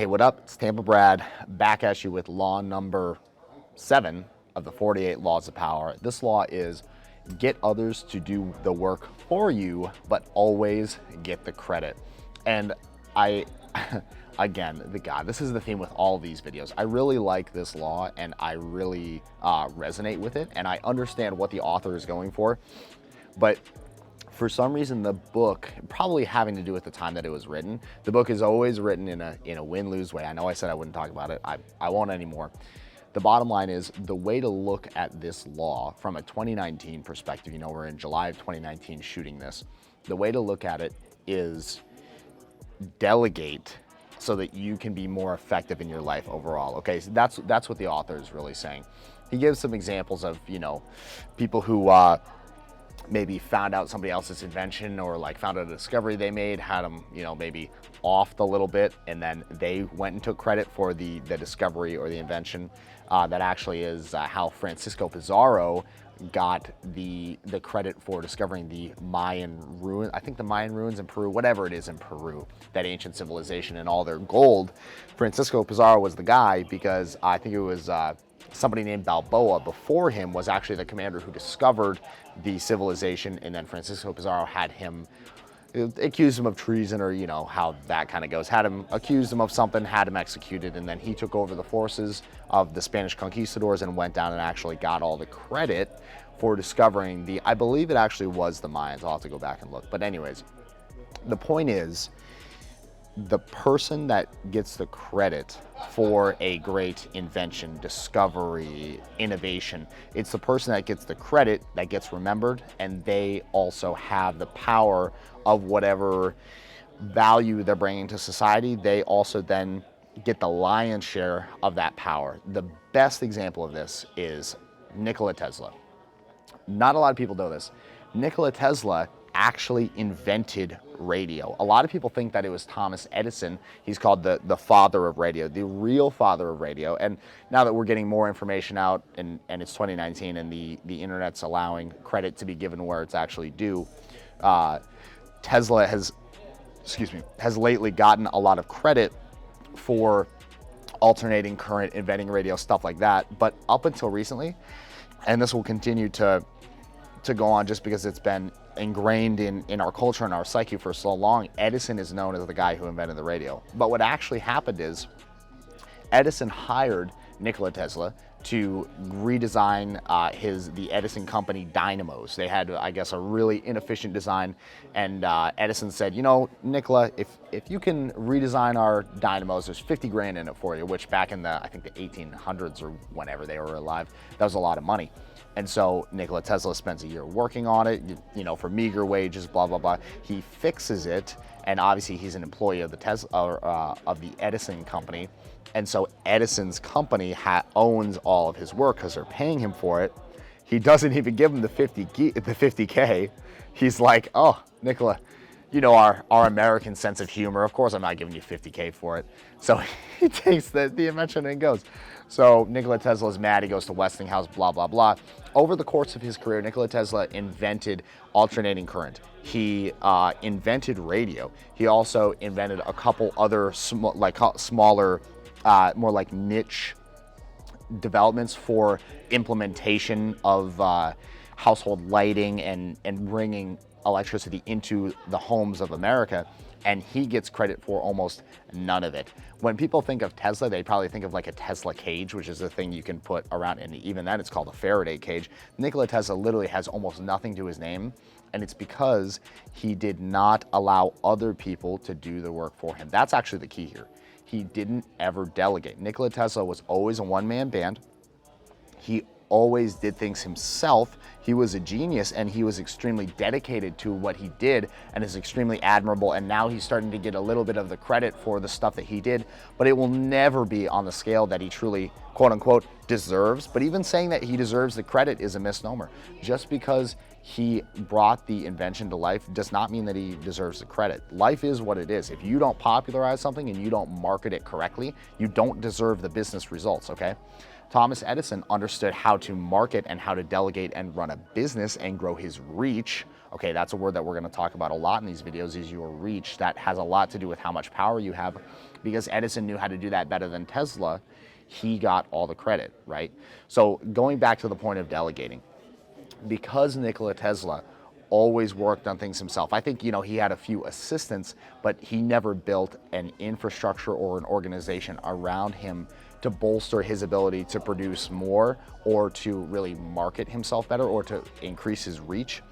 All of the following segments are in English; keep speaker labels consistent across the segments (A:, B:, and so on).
A: Hey, what up? It's Tampa Brad, back at you with law number 7 of the 48 Laws of Power. This law is get others to do the work for you, but always get the credit. And again, this is the theme with all these videos. I really like this law and I really resonate with it, and I understand what the author is going for. But for some reason, the book, probably having to do with the time that it was written, the book is always written in a win-lose way. I know I said I wouldn't talk about it. I won't anymore. The bottom line is the way to look at this law from a 2019 perspective, we're in July of 2019 shooting this. The way to look at it is delegate so that you can be more effective in your life overall. Okay, so that's what the author is really saying. He gives some examples of, people who maybe found out somebody else's invention or like found out a discovery they made, had them, maybe off the little bit, and then they went and took credit for the discovery or the invention. That actually is how Francisco Pizarro got the credit for discovering the Mayan ruin. I think the Mayan ruins in Peru, whatever it is in Peru, that ancient civilization and all their gold. Francisco Pizarro was the guy because I think it was somebody named Balboa before him was actually the commander who discovered the civilization, and then Francisco Pizarro had him, accused him of treason, or how that kind of goes, accused him of something, had him executed, and then he took over the forces of the Spanish conquistadors and went down and actually got all the credit for discovering I believe it actually was the Mayans. I'll have to go back and look. But anyways, the point is, the person that gets the credit for a great invention, discovery, innovation, it's the person that gets the credit that gets remembered, and they also have the power of whatever value they're bringing to society. They also then get the lion's share of that power. The best example of this is Nikola Tesla. Not a lot of people know this. Nikola Tesla actually invented radio. A lot of people think that it was Thomas Edison. He's called the father of radio, the real father of radio. And now that we're getting more information out, and it's 2019 and the internet's allowing credit to be given where it's actually due, Tesla has lately gotten a lot of credit for alternating current, inventing radio, stuff like that. But up until recently, and this will continue to go on just because it's been ingrained in our culture and our psyche for so long, Edison is known as the guy who invented the radio. But what actually happened is Edison hired Nikola Tesla to redesign the Edison company dynamos. They had, I guess, a really inefficient design, and Edison said, Nikola, if you can redesign our dynamos, there's 50 grand in it for you, which back in I think the 1800s or whenever they were alive, that was a lot of money. And so Nikola Tesla spends a year working on it, for meager wages, blah, blah, blah. He fixes it, and obviously he's an employee of of the Edison company. And so Edison's company owns all of his work because they're paying him for it. He doesn't even give him the 50K. He's like, oh, Nikola, our American sense of humor. Of course I'm not giving you 50K for it. So he takes the invention and goes. So Nikola Tesla is mad. He goes to Westinghouse, blah, blah, blah. Over the course of his career, Nikola Tesla invented alternating current. He invented radio. He also invented a couple other smaller, more like niche developments for implementation of household lighting and bringing electricity into the homes of America. And he gets credit for almost none of it. When people think of Tesla, they probably think of like a Tesla cage, which is a thing you can put around, and even then it's called a Faraday cage. Nikola Tesla literally has almost nothing to his name, and it's because he did not allow other people to do the work for him. That's actually the key here. He didn't ever delegate. Nikola Tesla was always a one-man band. He always did things himself. He was a genius, and he was extremely dedicated to what he did, and is extremely admirable. And now he's starting to get a little bit of the credit for the stuff that he did, but it will never be on the scale that he truly, quote unquote, deserves. But even saying that he deserves the credit is a misnomer. Just because he brought the invention to life does not mean that he deserves the credit. Life is what it is. If you don't popularize something and you don't market it correctly, you don't deserve the business results, okay? Thomas Edison understood how to market and how to delegate and run a business and grow his reach Okay, that's a word that we're going to talk about a lot in these videos, is your reach. That has a lot to do with how much power you have. Because Edison knew how to do that better than Tesla, he got all the credit, right? So going back to the point of delegating, because Nikola Tesla always worked on things himself. I think, he had a few assistants, but he never built an infrastructure or an organization around him to bolster his ability to produce more or to really market himself better or to increase his reach.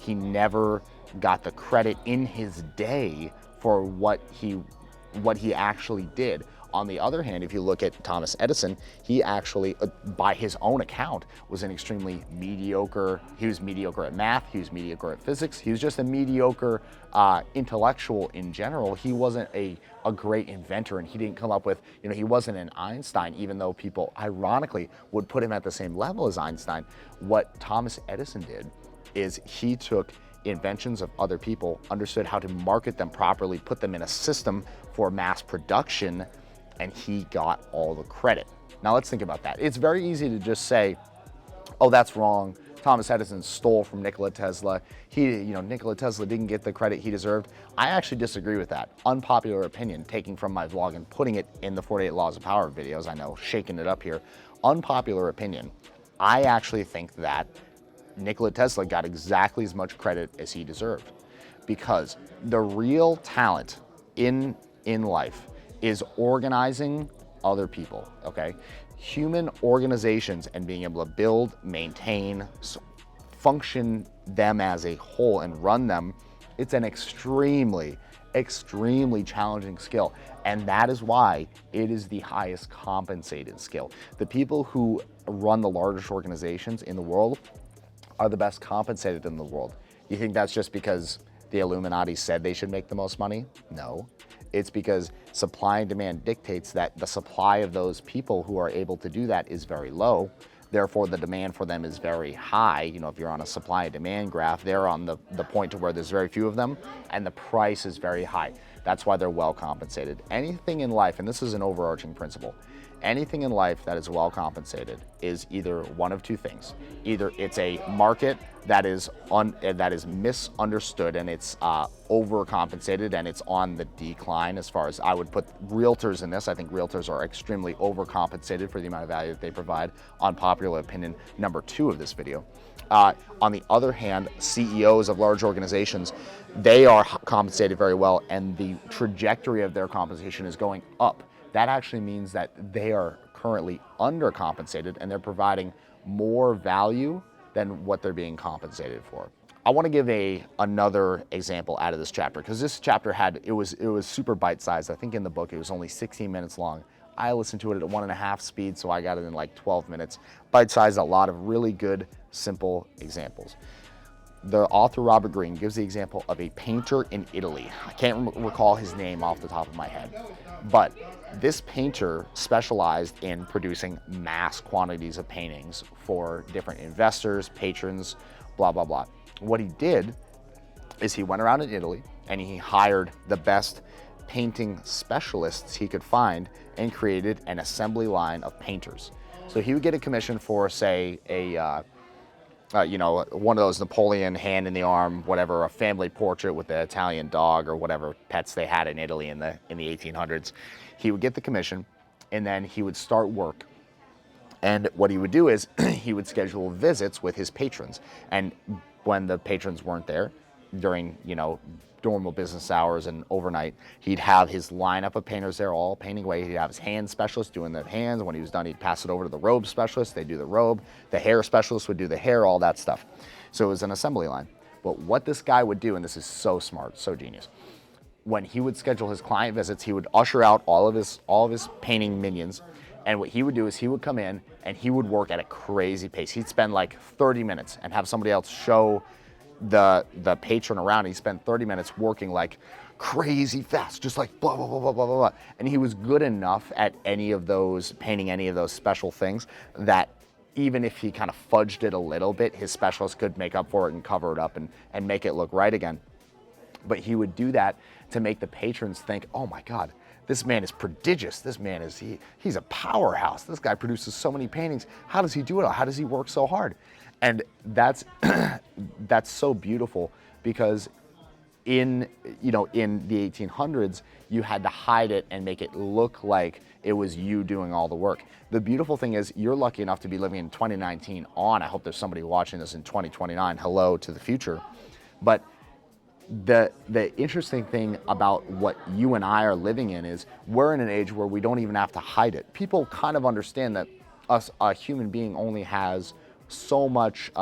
A: He never got the credit in his day for what he actually did. On the other hand, if you look at Thomas Edison, he actually, by his own account, was an extremely mediocre, he was mediocre at math, he was mediocre at physics, he was just a mediocre intellectual in general. He wasn't a great inventor, and he didn't come up with, he wasn't an Einstein, even though people ironically would put him at the same level as Einstein. What Thomas Edison did is he took inventions of other people, understood how to market them properly, put them in a system for mass production, and he got all the credit. Now let's think about that. It's very easy to just say, oh, that's wrong. Thomas Edison stole from Nikola Tesla. Nikola Tesla didn't get the credit he deserved. I actually disagree with that. Unpopular opinion, taking from my vlog and putting it in the 48 Laws of Power videos. I know, shaking it up here. Unpopular opinion. I actually think that Nikola Tesla got exactly as much credit as he deserved, because the real talent in life is organizing other people, okay? Human organizations and being able to build, maintain, function them as a whole and run them, it's an extremely challenging skill. And that is why it is the highest compensated skill. The people who run the largest organizations in the world are the best compensated in the world. You think that's just because the Illuminati said they should make the most money? No. It's because supply and demand dictates that the supply of those people who are able to do that is very low. Therefore, the demand for them is very high. If you're on a supply and demand graph, they're on the point to where there's very few of them, and the price is very high. That's why they're well compensated. Anything in life, and this is an overarching principle, anything in life that is well compensated is either one of two things. Either it's a market that is misunderstood and it's overcompensated and it's on the decline. As far as I would put realtors in this, I think realtors are extremely overcompensated for the amount of value that they provide. Unpopular opinion number 2 of this video. On the other hand, CEOs of large organizations, they are compensated very well, and the trajectory of their compensation is going up. That actually means that they are currently undercompensated and they're providing more value than what they're being compensated for. I want to give another example out of this chapter, because this chapter it was super bite-sized. I think in the book it was only 16 minutes long. I listened to it at 1.5 speed, so I got it in like 12 minutes. Bite-sized, a lot of really good, simple examples. The author, Robert Greene, gives the example of a painter in Italy. I can't recall his name off the top of my head, but this painter specialized in producing mass quantities of paintings for different investors, patrons, blah, blah, blah. What he did is he went around in Italy and he hired the best painting specialists he could find and created an assembly line of painters. So he would get a commission for, say, one of those Napoleon hand in the arm, whatever, a family portrait with the Italian dog or whatever pets they had in Italy in the 1800s. He would get the commission, and then he would start work. And what he would do is he would schedule visits with his patrons. And when the patrons weren't there during, normal business hours and overnight, he'd have his lineup of painters there all painting away. He'd have his hand specialist doing the hands. When he was done, he'd pass it over to the robe specialist. They'd do the robe. The hair specialist would do the hair, all that stuff. So it was an assembly line. But what this guy would do, and this is so smart, so genius, when he would schedule his client visits, he would usher out all of his painting minions. And what he would do is he would come in and he would work at a crazy pace. He'd spend like 30 minutes and have somebody else show the patron around. He'd spend 30 minutes working like crazy fast, just like blah, blah, blah, blah, blah, blah. And he was good enough at painting any of those special things that even if he kind of fudged it a little bit, his specialist could make up for it and cover it up and make it look right again. But he would do that to make the patrons think, oh my God, this man is prodigious. This man he's a powerhouse. This guy produces so many paintings. How does he do it all? How does he work so hard? And that's so beautiful, because in the 1800s, you had to hide it and make it look like it was you doing all the work. The beautiful thing is you're lucky enough to be living in 2019 on. I hope there's somebody watching this in 2029. Hello to the future. But the interesting thing about what you and I are living in is we're in an age where we don't even have to hide it. People kind of understand that a human being only has so much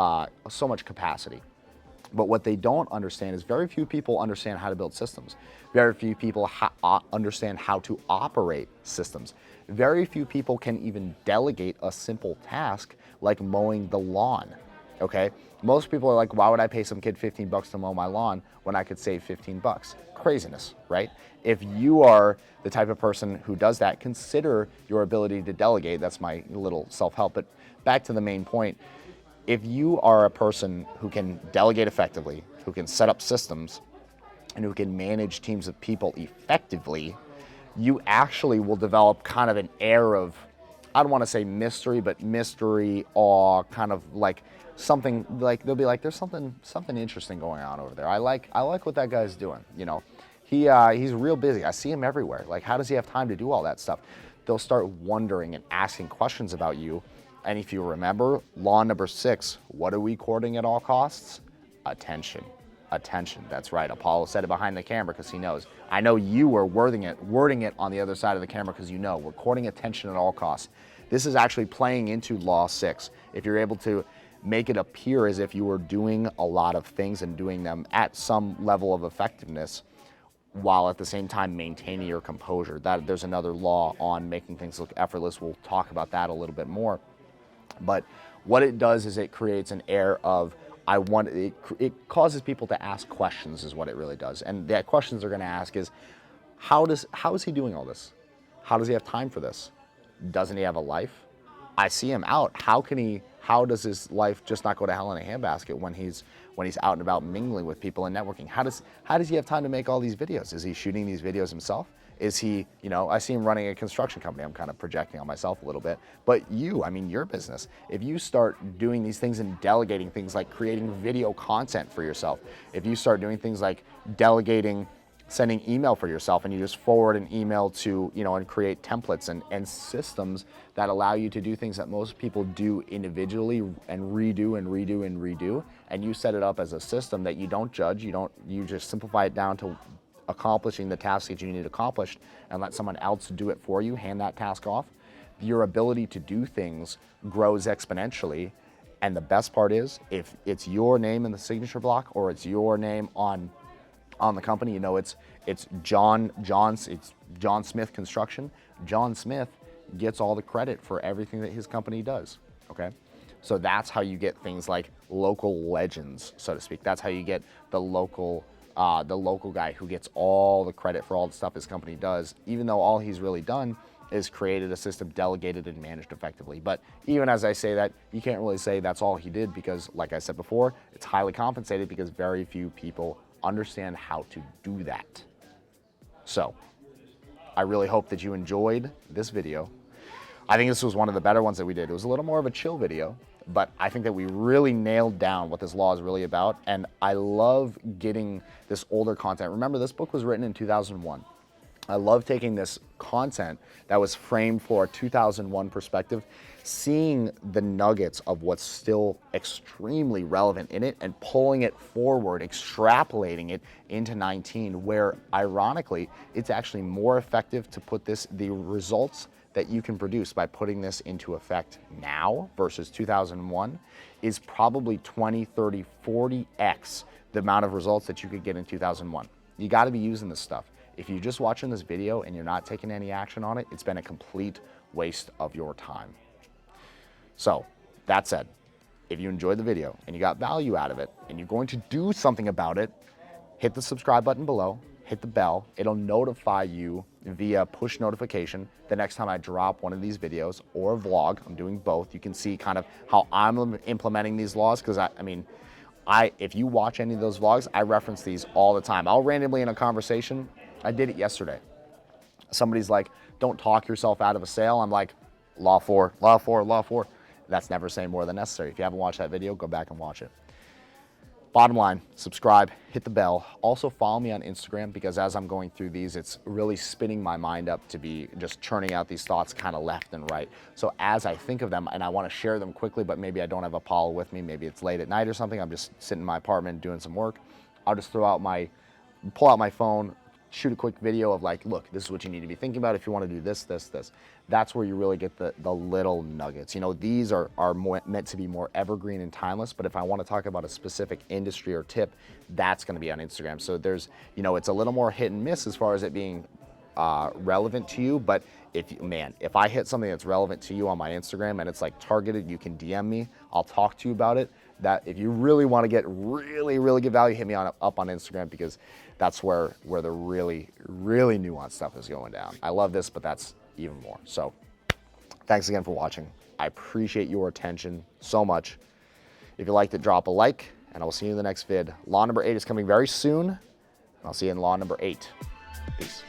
A: capacity. But what they don't understand is very few people understand how to build systems. Very few people understand how to operate systems. Very few people can even delegate a simple task like mowing the lawn, okay? Most people are like, why would I pay some kid 15 bucks to mow my lawn when I could save 15 bucks? Craziness, right? If you are the type of person who does that, consider your ability to delegate. That's my little self-help. But back to the main point, if you are a person who can delegate effectively, who can set up systems, and who can manage teams of people effectively, you actually will develop kind of an air of, I don't want to say mystery, but mystery, awe, kind of like something like, they'll be like, there's something interesting going on over there. I like what that guy's doing. He's real busy. I see him everywhere. Like, how does he have time to do all that stuff? They'll start wondering and asking questions about you. And if you remember, law number 6, what are we courting at all costs? Attention. Attention. That's right. Apollo said it behind the camera because he knows. I know you are wording it on the other side of the camera because you know. We're courting attention at all costs. This is actually playing into law 6. If you're able to make it appear as if you were doing a lot of things and doing them at some level of effectiveness, while at the same time maintaining your composure. There's another law on making things look effortless. We'll talk about that a little bit more. But what it does is it creates an air of, it causes people to ask questions is what it really does. And the questions they're going to ask is, how is he doing all this? How does he have time for this? Doesn't he have a life? I see him out. How does his life just not go to hell in a handbasket when he's out and about mingling with people and networking? How does he have time to make all these videos? Is he shooting these videos himself? Is he, I see him running a construction company. I'm kind of projecting on myself a little bit. But your business, if you start doing these things and delegating things like creating video content for yourself, if you start doing things like delegating, sending email for yourself, and you just forward an email to, and create templates and systems that allow you to do things that most people do individually and redo, and you set it up as a system that you don't judge, you just simplify it down to accomplishing the task that you need accomplished and let someone else do it for you, hand that task off, your ability to do things grows exponentially. And the best part is, if it's your name in the signature block or it's your name on the company, it's John Smith Construction. John Smith gets all the credit for everything that his company does, okay? So that's how you get things like local legends, so to speak. That's how you get the local guy who gets all the credit for all the stuff his company does, even though all he's really done is created a system, delegated and managed effectively. But even as I say that, you can't really say that's all he did because, like I said before, it's highly compensated because very few people understand how to do that. So, I really hope that you enjoyed this video. I think this was one of the better ones that we did. It was a little more of a chill video, but I think that we really nailed down what this law is really about, and I love getting this older content. Remember, this book was written in 2001. I love taking this content that was framed for a 2001 perspective, seeing the nuggets of what's still extremely relevant in it and pulling it forward, extrapolating it into 19, where ironically, it's actually more effective to put the results that you can produce by putting this into effect now versus 2001 is probably 20, 30, 40x the amount of results that you could get in 2001. You got to be using this stuff. If you're just watching this video and you're not taking any action on it, it's been a complete waste of your time. So, that said, if you enjoyed the video and you got value out of it and you're going to do something about it, hit the subscribe button below, hit the bell. It'll notify you via push notification the next time I drop one of these videos or a vlog. I'm doing both. You can see kind of how I'm implementing these laws because if you watch any of those vlogs, I reference these all the time. I'll randomly in a conversation, I did it yesterday. Somebody's like, don't talk yourself out of a sale. I'm like, law 4, law 4, law 4. That's never saying more than necessary. If you haven't watched that video, go back and watch it. Bottom line, subscribe, hit the bell. Also follow me on Instagram, because as I'm going through these, it's really spinning my mind up to be just churning out these thoughts kind of left and right. So as I think of them and I want to share them quickly, but maybe I don't have Apollo with me, maybe it's late at night or something, I'm just sitting in my apartment doing some work, I'll just pull out my phone, shoot a quick video of like, look, this is what you need to be thinking about if you want to do this, this, this. That's where you really get the little nuggets. You know, these are meant to be more evergreen and timeless, but if I want to talk about a specific industry or tip, that's going to be on Instagram. So there's, you know, it's a little more hit and miss as far as it being relevant to you, but if I hit something that's relevant to you on my Instagram and it's like targeted, you can DM me, I'll talk to you about it. That if you really want to get really good value, hit me up on Instagram, because that's where the really nuanced stuff is going down. I love this, but that's even more. So thanks again for watching. I appreciate your attention so much. If you liked it, drop a like, and I will see you in the next vid. Law number 8 is coming very soon, and I'll see you in law number 8. Peace.